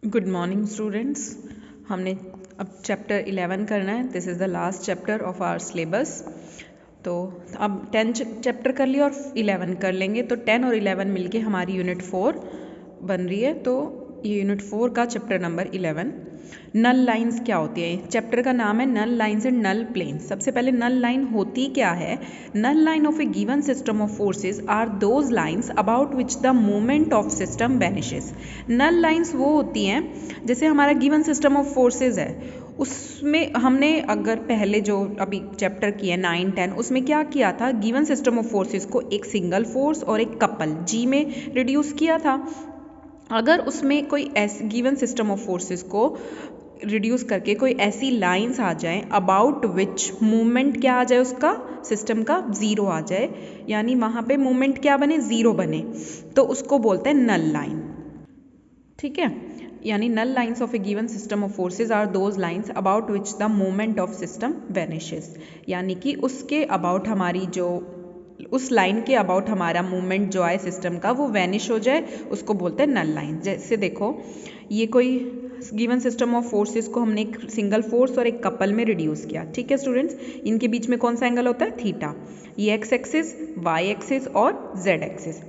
Good morning students. हमने अब chapter 11 करना है। This is the last chapter of our syllabus. तो अब 10 चैप्टर कर लिया और 11 कर लेंगे, तो 10 और 11 मिलके हमारी यूनिट 4 बन रही है। तो ये यूनिट 4 का चैप्टर नंबर 11। नल लाइंस क्या होती है? चैप्टर का नाम है null lines and null plane. सबसे पहले नल लाइन होती क्या है? Null line of a given system of forces are those lines about which the movement of system vanishes. Null lines वो होती हैं जैसे हमारा गिवन सिस्टम ऑफ फोर्सेज है, उसमें हमने अगर पहले जो अभी चैप्टर किया 9, 10, उसमें क्या किया था? गिवन सिस्टम ऑफ फोर्सेज को एक सिंगल फोर्स और एक कपल जी में रिड्यूस किया था। अगर उसमें कोई ऐसे गिवन सिस्टम ऑफ फोर्सेस को रिड्यूस करके कोई ऐसी लाइंस आ जाएं अबाउट विच मूवमेंट क्या आ जाए, उसका सिस्टम का ज़ीरो आ जाए, यानी वहाँ पे मूवमेंट क्या बने? ज़ीरो बने, तो उसको बोलते हैं नल लाइन। ठीक है, यानी null lines of a given system of forces are those lines about which the movement of system vanishes, यानी कि उसके अबाउट हमारी जो उस लाइन के अबाउट हमारा मूवमेंट जो आए सिस्टम का वो वैनिश हो जाए, उसको बोलते हैं नल लाइन। जैसे देखो, ये कोई गिवन सिस्टम ऑफ फोर्सेस को हमने एक सिंगल फोर्स और एक कपल में रिड्यूस किया। ठीक है स्टूडेंट्स, इनके बीच में कौन सा एंगल होता है? थीटा। ये एक्स एक्सिस, वाई एक्सिस और जेड एक्सिस।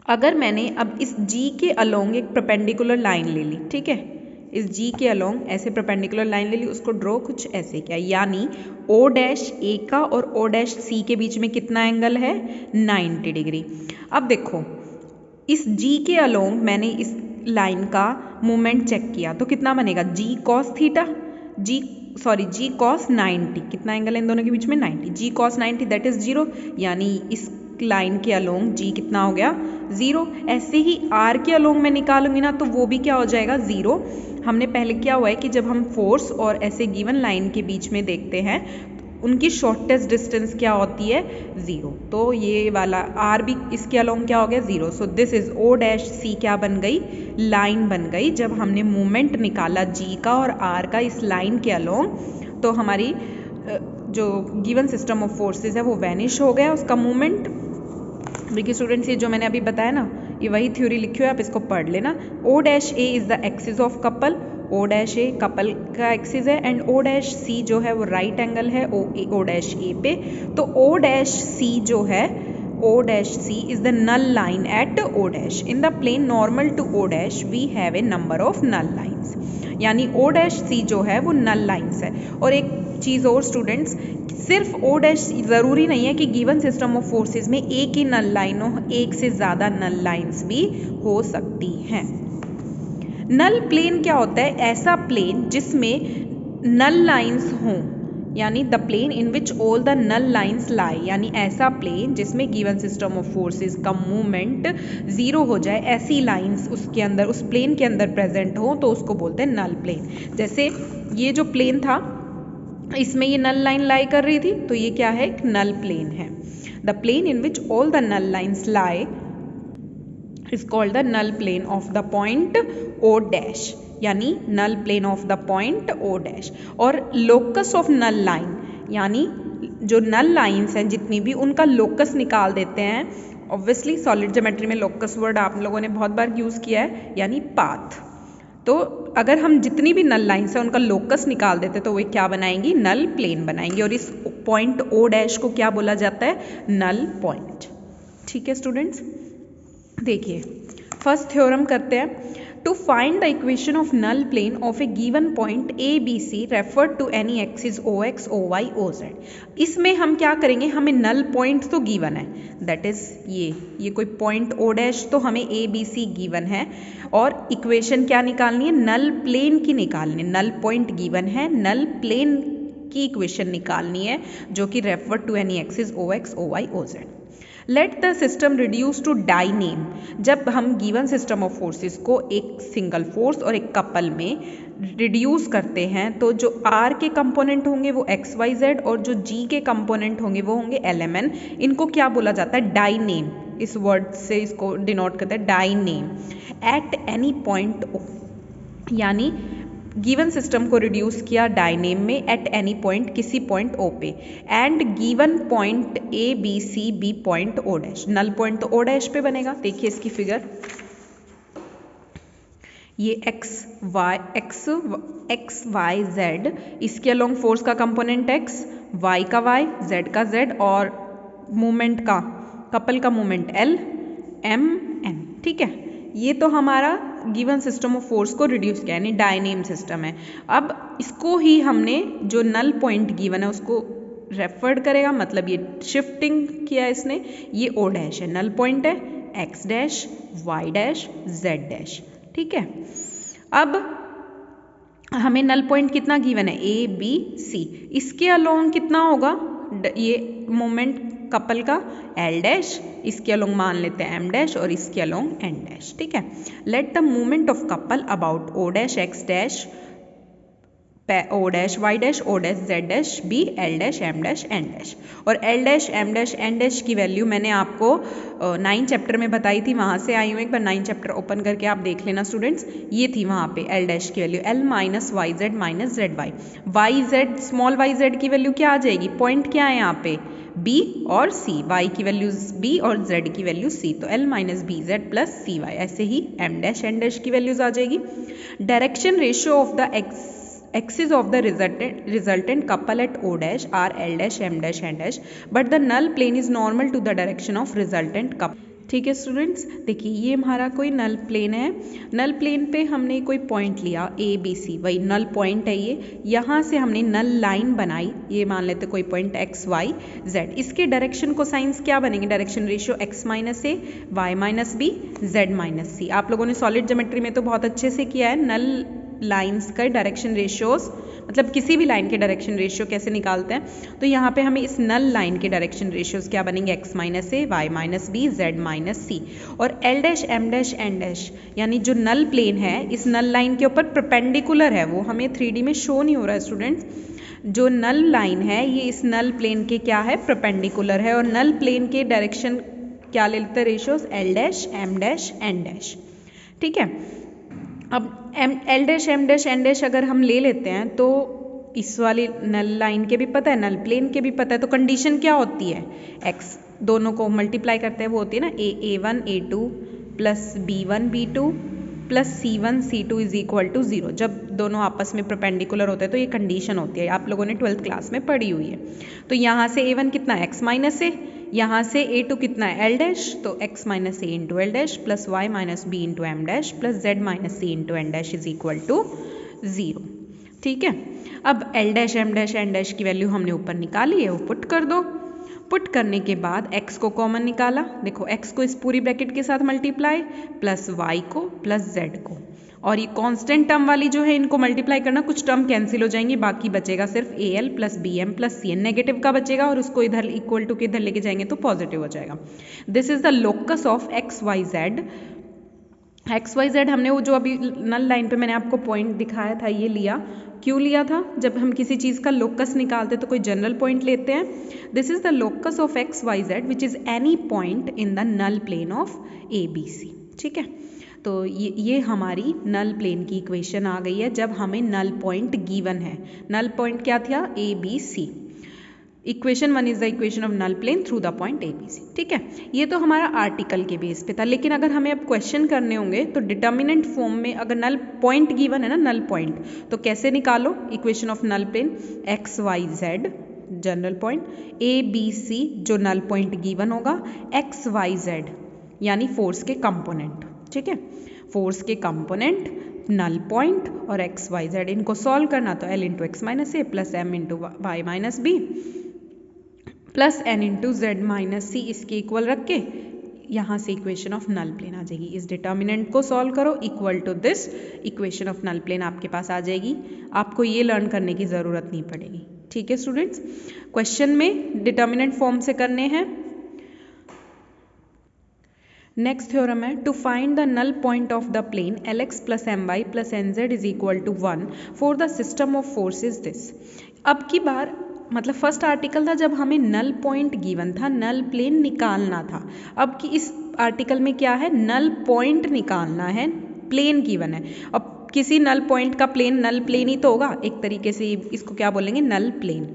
अगर मैंने अब इस जी के अलोंग एक परपेंडिकुलर लाइन ले ली, ठीक है, इस जी के अलोंग ऐसे परपेंडिकुलर लाइन ले ली, उसको ड्रॉ कुछ ऐसे किया, यानी ओ डैश ए का और ओ डैश सी के बीच में कितना एंगल है? 90 डिग्री। अब देखो, इस जी के अलोंग मैंने इस लाइन का मूवमेंट चेक किया तो कितना बनेगा? जी कॉस थीटा, जी कॉस 90। कितना एंगल है इन दोनों के बीच में? 90। जी कॉस 90 दैट इज 0, यानी इस लाइन के अलोंग जी कितना हो गया? 0। ऐसे ही आर के अलोंग मैं निकालूंगी ना, तो वो भी क्या हो जाएगा? 0। हमने पहले क्या हुआ है कि जब हम फोर्स और ऐसे गिवन लाइन के बीच में देखते हैं, उनकी शॉर्टेस्ट डिस्टेंस क्या होती है? 0। तो ये वाला आर भी इसके अलोंग क्या हो गया? 0। So this is O dash C क्या बन गई? लाइन बन गई। जब हमने मूवमेंट निकाला जी का और आर का इस लाइन के अलोंग, तो हमारी जो गिवन सिस्टम ऑफ फोर्सेस है वो वैनिश हो गया, उसका मूवमेंट। देखिए स्टूडेंट्स, ये जो मैंने अभी बताया ना, ये वही थ्योरी लिखी हुई है, आप इसको पढ़ लेना। O dash A is the axis of couple, O dash A couple का एक्सिस है, एंड ओ डैश सी जो है वो राइट एंगल है ओ डैश ए पे। तो ओ डैश सी जो है, O dash C is the null line at O dash. In the plane normal to O dash we have a number of null lines, यानी O dash C जो है वो नल lines है। और एक चीज़ और स्टूडेंट्स, सिर्फ ओ डैश ज़रूरी नहीं है कि गिवन सिस्टम ऑफ फोर्सेस में एक ही नल लाइन हो, एक से ज़्यादा नल लाइन्स भी हो सकती हैं। नल प्लेन क्या होता है? ऐसा प्लेन जिसमें नल लाइंस हों, यानी the plane in which all the null lines lie, यानी ऐसा प्लेन जिसमें गिवन सिस्टम ऑफ फोर्सेस का मूवमेंट 0 हो जाए, ऐसी लाइंस उसके अंदर, उस प्लेन के अंदर प्रेजेंट हो, तो उसको बोलते हैं नल प्लेन। जैसे ये जो प्लेन था, इसमें ये नल लाइन लाई कर रही थी, तो ये क्या है? एक नल प्लेन है। The plane in which all the null lines lie is called the null plane of the point O dash, यानी null plane of the point O dash। और locus of null line, यानी जो null lines हैं जितनी भी, उनका locus निकाल देते हैं। ऑब्वियसली सॉलिड ज्योमेट्री में locus वर्ड आप लोगों ने बहुत बार यूज़ किया है, यानी पाथ। तो अगर हम जितनी भी नल लाइन्स हैं उनका लोकस निकाल देते तो वे क्या बनाएंगी? नल प्लेन बनाएंगे। और इस पॉइंट ओ डैश को क्या बोला जाता है? Null point. ठीक है स्टूडेंट्स, देखिए फर्स्ट थ्योरम करते हैं। To find the equation of null plane of a given point A B C refer to any axis O X O Y O Z. इसमें हम क्या करेंगे? हमें नल पॉइंट तो गिवन है, दैट इज ये कोई पॉइंट ओ डैश तो हमें ए बी सी गिवन है, और इक्वेशन क्या निकालनी है? नल प्लेन की निकालनी है। नल पॉइंट गिवन है, नल प्लेन की इक्वेशन निकालनी है, जो कि refer to any axis O X O Y O Z. Let the system reduce to dyname. जब हम गिवन सिस्टम ऑफ फोर्सेस को एक सिंगल फोर्स और एक कपल में रिड्यूस करते हैं, तो जो आर के कंपोनेंट होंगे वो एक्स वाई जेड, और जो जी के कंपोनेंट होंगे वो होंगे एल एम एन। इनको क्या बोला जाता है? Die name. इस वर्ड से इसको डिनोट करते हैं, dyname. At any point O, यानी गिवन सिस्टम को रिड्यूस किया डायनेम में एट एनी पॉइंट, किसी पॉइंट ओ पे, and given point A B C be point O dash. Null point तो ओ डैश पे बनेगा। देखिए इसकी फिगर, ये एक्स वाई जेड, इसके अलोंग फोर्स का कंपोनेंट एक्स, वाई का वाई, जेड का जेड और मोमेंट का, कपल का मोमेंट एल एम एन। ठीक है, ये तो हमारा गिवन सिस्टम ऑफ फोर्स को रिड्यूस किया यानी डायनेम सिस्टम है। अब इसको ही हमने जो नल पॉइंट गिवन है उसको रेफर्ड करेगा, मतलब ये शिफ्टिंग किया इसने, ये ओ डैश है, नल पॉइंट है x dash Y dash Z dash. ठीक है, अब हमें नल पॉइंट कितना गिवन है, ए बी सी, इसके अलोंग कितना होगा ये मोमेंट कपल का एल डैश, इसके अलोंग मान लेते हैं एम डैश और इसके अलोंग एन डैश। ठीक है, let the moment of couple about O dash X dash O dash Y dash O dash Z dash be L dash M dash N dash. और L dash M dash N dash की value मैंने आपको 9 chapter में बताई थी, वहाँ से आई हूँ, एक बार 9 चैप्टर ओपन करके आप देख लेना स्टूडेंट्स। ये थी वहाँ पे एल डैश की value L minus Y Z minus Z Y. Y Z small Y Z की वैल्यू क्या आ जाएगी, पॉइंट क्या है यहाँ पे b और c, y की वैल्यू b और z की वैल्यू c, तो l minus B Z plus C Y. ऐसे ही m डैश n डैश की वैल्यूज आ जाएगी। Direction ratio of the axis of the resultant couple at O dash are L dash M dash N dash but the null plane is normal to the direction of resultant couple। ठीक है students, देखिए ये हमारा कोई नल plane है, नल plane पे हमने कोई पॉइंट लिया ए बी सी, वही नल पॉइंट है ये, यहाँ से हमने नल लाइन बनाई, ये मान लेते कोई पॉइंट एक्स वाई जेड, इसके डायरेक्शन को साइंस क्या बनेंगे, direction ratio X minus A Y minus B Z minus C. आप लोगों ने सॉलिड ज्योमेट्री में तो बहुत अच्छे से किया है, नल लाइंस का डायरेक्शन रेशियोज, मतलब किसी भी लाइन के डायरेक्शन रेशियो कैसे निकालते हैं, तो यहाँ पे हमें इस नल लाइन के डायरेक्शन रेशियोज क्या बनेंगे, X minus A Y minus B Z minus C. और L dash M dash N dash यानी जो नल प्लेन है इस नल लाइन के ऊपर परपेंडिकुलर है, वो हमें 3D में शो नहीं हो रहा है स्टूडेंट्स, जो नल लाइन है ये इस नल प्लेन के क्या है, परपेंडिकुलर है, और नल प्लेन के डायरेक्शन क्या ले लेते हैं ratios, L dash M dash N dash. ठीक है, अब L dash M dash N dash अगर हम ले लेते हैं तो इस वाली नल लाइन के भी पता है, नल प्लेन के भी पता है, तो कंडीशन क्या होती है, एक्स दोनों को मल्टीप्लाई करते हैं वो होती है ना A one A two plus B one B two plus C one C two is equal to 0। जब दोनों आपस में परपेंडिकुलर होते हैं तो ये कंडीशन होती है, आप लोगों ने 12th क्लास में पढ़ी हुई है। तो यहाँ से ए वन कितना है, एक्स माइनस ए, यहाँ से ए टू कितना है, एल डैश, तो X minus A into L dash plus Y minus B into M dash plus Z minus C into N dash is equal to 0। ठीक है, अब L dash M dash N dash की value हमने ऊपर निकाली है, वो पुट कर दो। पुट करने के बाद x को कॉमन निकाला, देखो x को इस पूरी ब्रैकेट के साथ मल्टीप्लाई प्लस y को प्लस z को, और ये कांस्टेंट टर्म वाली जो है इनको मल्टीप्लाई करना, कुछ टर्म कैंसिल हो जाएंगी, बाकी बचेगा सिर्फ A L plus B M plus C N, negative का बचेगा और उसको इधर इक्वल टू के इधर लेके जाएंगे तो पॉजिटिव हो जाएगा। This is the locus of x Y z. X Y z हमने वो जो अभी नल लाइन पे मैंने आपको पॉइंट दिखाया था ये लिया, क्यों लिया था, जब हम किसी चीज़ का लोकस निकालते तो कोई जनरल पॉइंट लेते हैं। This is the locus of x Y z which is any point in the null plane of A B C. ठीक है, तो ये हमारी नल प्लेन की इक्वेशन आ गई है जब हमें नल पॉइंट गिवन है। नल पॉइंट क्या था, A B C. Equation 1 is the equation of null plane through the point A B C. ठीक है, ये तो हमारा आर्टिकल के बेस पे था, लेकिन अगर हमें अब क्वेश्चन करने होंगे तो डिटर्मिनेंट फॉर्म में, अगर नल पॉइंट गिवन है ना, नल पॉइंट, तो कैसे निकालो equation of null plane, X Y Z general point, A B C जो नल पॉइंट गिवन होगा, एक्स वाई जेड यानी फोर्स के कंपोनेंट। ठीक है, फोर्स के कंपोनेंट, नल पॉइंट और एक्स वाई जेड, इनको सॉल्व करना, तो L into X minus A plus M into Y minus B plus N into Z minus C, इसके इक्वल रख के यहाँ से इक्वेशन ऑफ नल प्लेन आ जाएगी। इस डिटर्मिनेंट को सॉल्व करो, equal to this equation of null plane आपके पास आ जाएगी। आपको ये लर्न करने की ज़रूरत नहीं पड़ेगी। ठीक है स्टूडेंट्स, क्वेश्चन में डिटर्मिनेंट फॉर्म से करने हैं। नेक्स्ट थ्योरम है, to find the null point of the plane l x plus M y plus N z is equal to 1 for the system of forces this. अब की बार मतलब first article था जब हमें नल पॉइंट गिवन था, नल plane निकालना था। अब की इस आर्टिकल में क्या है, नल पॉइंट निकालना है, प्लेन गिवन है। अब किसी नल पॉइंट का प्लेन नल प्लेन ही तो होगा, एक तरीके से इसको क्या बोलेंगे, नल प्लेन।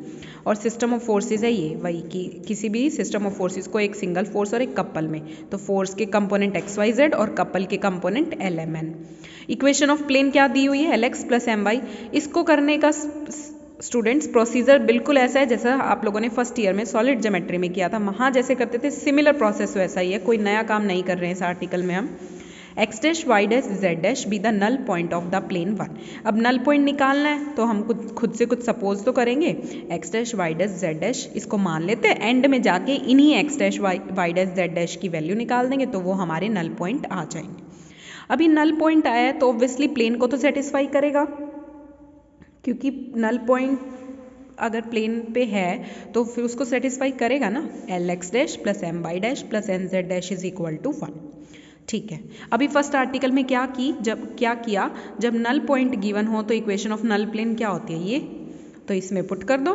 और सिस्टम ऑफ फोर्सेस है ये वही कि किसी भी सिस्टम ऑफ फोर्सेस को एक सिंगल फोर्स और एक कपल में, तो फोर्स के कंपोनेंट एक्स वाई जेड और कपल के component l M n. Equation of plane क्या दी हुई है, l x plus M y. इसको करने का स्टूडेंट्स प्रोसीजर बिल्कुल ऐसा है जैसा आप लोगों ने फर्स्ट ईयर में सॉलिड ज्योमेट्री में किया था, वहाँ जैसे करते थे सिमिलर प्रोसेस वैसा ही है, कोई नया काम नहीं कर रहे हैं इस आर्टिकल में हम। X dash Y dash Z dash be the null point of the plane one. अब नल पॉइंट निकालना है तो हम खुद से कुछ सपोज तो करेंगे, x dash Y dash Z dash इसको मान लेते हैं, एंड में जाके इन्हीं x dash Y dash Z dash की वैल्यू निकाल देंगे तो वो हमारे नल पॉइंट आ जाएंगे। अभी नल पॉइंट आया है तो ऑब्वियसली प्लेन को तो सेटिस्फाई करेगा, क्योंकि नल पॉइंट अगर प्लेन पे है तो फिर उसको सेटिस्फाई करेगा ना। L x dash plus M Y dash plus N Z dash is equal to 1। ठीक है, अभी फर्स्ट आर्टिकल में क्या किया, जब नल पॉइंट गिवन हो तो इक्वेशन ऑफ नल प्लेन क्या होती है ये, तो इसमें पुट कर दो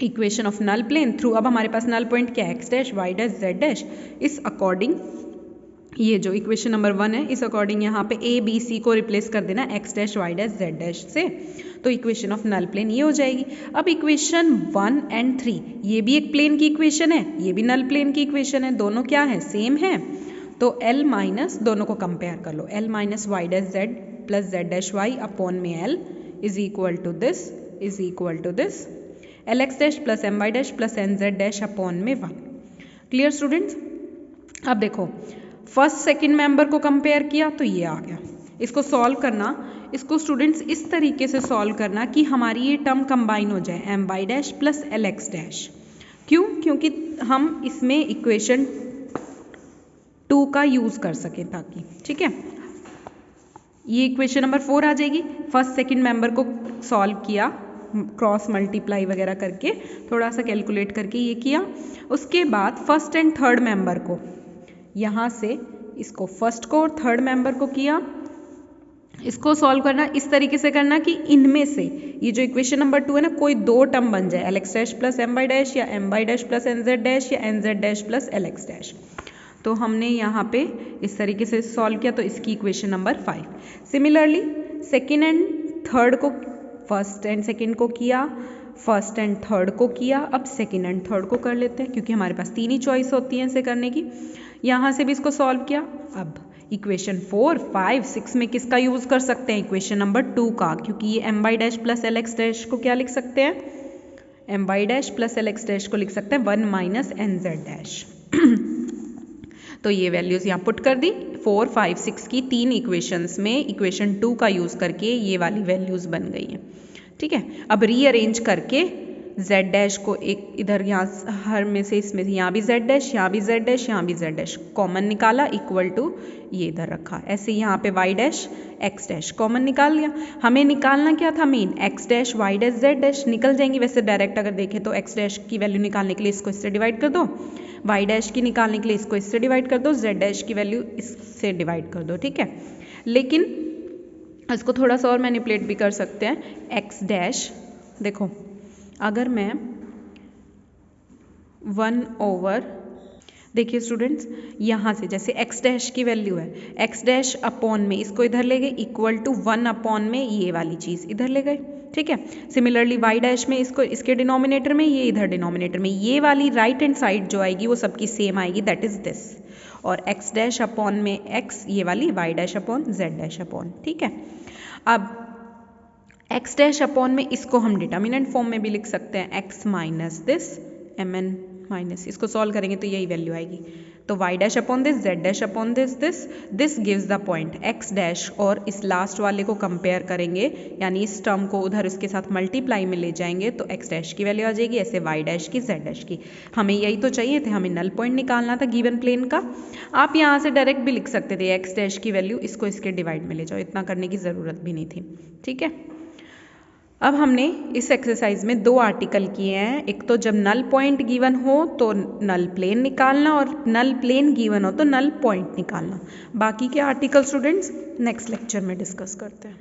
equation of null plane through. अब हमारे पास नल पॉइंट क्या है, x dash Y dash Z dash. इस अकॉर्डिंग ये जो इक्वेशन नंबर 1 है इस अकॉर्डिंग यहाँ पे ए बी सी को रिप्लेस कर देना x dash Y dash Z dash से, तो इक्वेशन ऑफ नल प्लेन ये हो जाएगी। अब इक्वेशन 1 एंड 3 ये भी एक प्लेन की इक्वेशन है, ये भी नल प्लेन की इक्वेशन है, दोनों क्या है, सेम है। तो L माइनस दोनों को कंपेयर कर लो, L minus y dash z plus z dash y upon में L is equal to this l x dash plus M Y dash plus N Z dash upon में 1। Clear students? अब देखो first second member को compare किया तो ये आ गया। इसको सॉल्व करना, इसको स्टूडेंट्स इस तरीके से सॉल्व करना कि हमारी ये टर्म कंबाइन हो जाए, m Y dash plus L x dash. क्यों? क्योंकि हम इसमें इक्वेशन 2 का यूज़ कर सकें ताकि, ठीक है। ये इक्वेशन नंबर 4 आ जाएगी। फर्स्ट सेकंड मेंबर को सॉल्व किया, क्रॉस मल्टीप्लाई वगैरह करके थोड़ा सा कैलकुलेट करके ये किया। उसके बाद फर्स्ट एंड थर्ड मेंबर को यहाँ से इसको फर्स्ट को और थर्ड मेंबर को किया। इसको सॉल्व करना इस तरीके से करना कि इनमें से ये जो इक्वेशन नंबर 2 है ना, कोई दो टर्म बन जाए, L x dash plus M Y dash या M Y dash plus N Z dash या N Z dash plus L x dash. तो हमने यहाँ पे इस तरीके से सॉल्व किया, तो इसकी equation number 5। Similarly second and third को फर्स्ट एंड सेकेंड को किया, फर्स्ट एंड थर्ड को किया, अब सेकेंड एंड थर्ड को कर लेते हैं क्योंकि हमारे पास 3 ही चॉइस होती हैं इसे करने की। यहाँ से भी इसको सॉल्व किया। अब इक्वेशन 4, 5, 6 में किसका यूज़ कर सकते हैं, इक्वेशन नंबर 2 का, क्योंकि ये m Y dash plus L x dash को क्या लिख सकते हैं, m Y dash plus L x dash को लिख सकते हैं 1 माइनस एन जेड डैश। तो ये वैल्यूज़ यहाँ पुट कर दी। 4, 5, 6 की 3 इक्वेशंस में इक्वेशन 2 का यूज़ करके ये वाली वैल्यूज़ बन गई हैं। ठीक है, अब रीअरेंज करके z डैश को एक इधर यहाँ हर में से इसमें यहाँ भी z डैश, यहाँ भी z डैश, यहाँ भी z डैश कॉमन निकाला, इक्वल टू ये इधर रखा। ऐसे यहाँ पे y dash x dash common निकाल लिया। हमें निकालना क्या था main, x dash y dash z dash निकल जाएंगी वैसे डायरेक्ट अगर देखें तो। x डैश की वैल्यू निकालने के लिए इसको इससे डिवाइड कर दो, y डैश की निकालने के लिए इसको इससे डिवाइड कर दो, z डैश की वैल्यू इससे डिवाइड कर दो। ठीक है, लेकिन इसको थोड़ा सा और मैनिपुलेट भी कर सकते हैं। x डैश देखो, अगर मैं 1 ओवर, देखिए स्टूडेंट्स यहाँ से जैसे x डैश की वैल्यू है, x डैश अपॉन में इसको इधर ले गए, इक्वल टू 1 अपॉन में ये वाली चीज़ इधर ले गए। ठीक है, सिमिलरली y डैश में इसको इसके डिनोमिनेटर में, ये इधर डिनोमिनेटर में, ये वाली राइट हैंड साइड जो आएगी वो सबकी सेम आएगी, दैट इज दिस। और x डैश अपॉन में x, ये वाली y dash upon z dash upon. ठीक है, अब x डैश अपॉन में इसको हम डिटर्मिनेंट फॉर्म में भी लिख सकते हैं, x minus this mn minus, इसको सॉल्व करेंगे तो यही वैल्यू आएगी। तो y dash upon this, z dash upon this gives the point x dash, और इस लास्ट वाले को कंपेयर करेंगे, यानी इस टर्म को उधर इसके साथ मल्टीप्लाई में ले जाएंगे तो x डैश की वैल्यू आ जाएगी, ऐसे y डैश की, z डैश की। हमें यही तो चाहिए थे, हमें नल पॉइंट निकालना था गिवन प्लेन का। आप यहाँ से डायरेक्ट भी लिख सकते थे x डैश की वैल्यू इसको इसके डिवाइड में ले जाओ, इतना करने की ज़रूरत भी नहीं थी। ठीक है, अब हमने इस एक्सरसाइज में 2 आर्टिकल किए हैं। एक तो जब नल पॉइंट गिवन हो तो नल प्लेन निकालना, और नल प्लेन गिवन हो तो नल पॉइंट निकालना। बाकी के आर्टिकल स्टूडेंट्स नेक्स्ट लेक्चर में डिस्कस करते हैं।